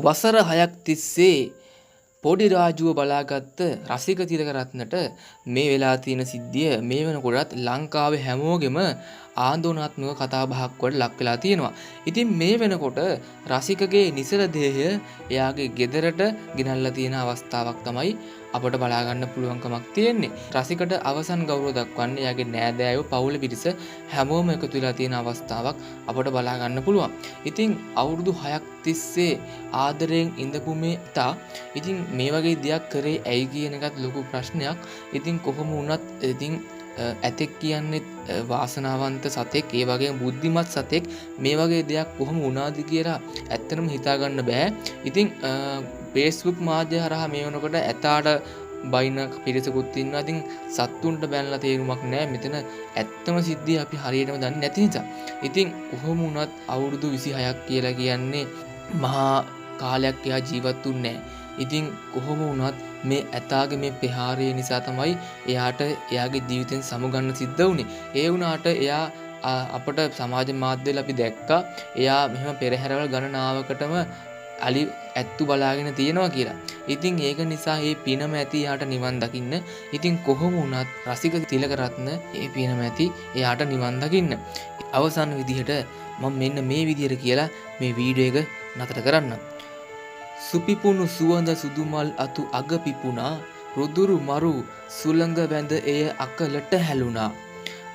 වසර 6ක් තිස්සේ පොඩි රාජුව බලාගත්ත රසික තිලකරත්නට මේ වෙලා තියෙන සිද්ධිය මේ වෙනකොටත් ලංකාවේ හැමෝගෙම ආందోලනාත්මක කතාබහක් වලට ලක් වෙලා තියෙනවා. ඉතින් මේ වෙනකොට රසිකගේ නිසල දේහය එයාගේ ගෙදරට ගෙනල්ලා තියෙන අවස්ථාවක් තමයි අපට බලා ගන්න පුළුවන්කමක් තියෙන්නේ. රසිකට අවසන් ගෞරව දක්වන්නේ එයාගේ නෑදෑයෝ පවුල පිරිස හැමෝම එකතු වෙලා තියෙන අවස්ථාවක් අපට බලා ගන්න පුළුවන්. ඉතින් අවුරුදු 6ක් තිස්සේ ආදරයෙන් ඉඳපු මේ තා ඉතින් මේ වගේ දෙයක් කරේ ඇයි කියන එකත් ලොකු ප්‍රශ්නයක්. ඉතින් කොහොම වුණත් ඉතින් ඇතෙක් කියන්නේ වාසනාවන්ත සතෙක්, ඒ වගේම බුද්ධිමත් සතෙක්. මේ වගේ දෙයක් කොහොම වුණාද කියලා ඇත්තටම හිතා ගන්න බෑ. ඉතින් Facebook මාධ්‍ය හරහා මේ වෙනකොට ඇතාට බයින පිරිසකුත් ඉන්නවා. ඉතින් සත්තුන්ට බැනලා තේරුමක් නෑ. මෙතන ඇත්තම සිද්ධිය අපි හරියටම දන්නේ නැති නිසා. ඉතින් කොහොම වුණත් අවුරුදු 26ක් කියලා කියන්නේ මහා කාලයක් එයා ජීවත් වුණේ නෑ. ඉතින් කොහොම වුණත් මේ ඇතාගේ මේ ප්‍රහාරය නිසා තමයි එයාට එයාගේ ජීවිතෙන් සමුගන්න සිද්ධ වුණේ. ඒ වුණාට එයා අපට සමාජ මාධ්‍යවල අපි දැක්කා එයා මෙහෙම පෙරහැරවල් ගණනාවකටම අලි ඇත්තු බලාගෙන තියෙනවා කියලා. ඉතින් ඒක නිසා මේ පිනම ඇති එයාට නිවන් දකින්න. ඉතින් කොහොම වුණත් රසික තිලකරත්න මේ පිනම ඇති එයාට නිවන් දකින්න. අවසන් විදිහට මම මෙන්න මේ විදිහට කියලා මේ වීඩියෝ එක නතර කරන්නම්. සුපිපුණු සුවඳ සුදුමල් අතු අග පිපුණා, රුදුරු මරු සුළඟ වැඳ එය අකලට හැලුණා.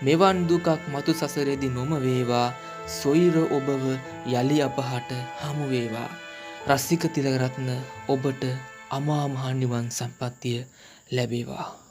මෙවන් දුකක් මතු සසරේදී නොම වේවා, සොයිර ඔබව යලි අපහට හමු වේවා. රසික තිලකරත්න ඔබට අමා මහ නිවන් සම්පත්තිය ලැබේවා.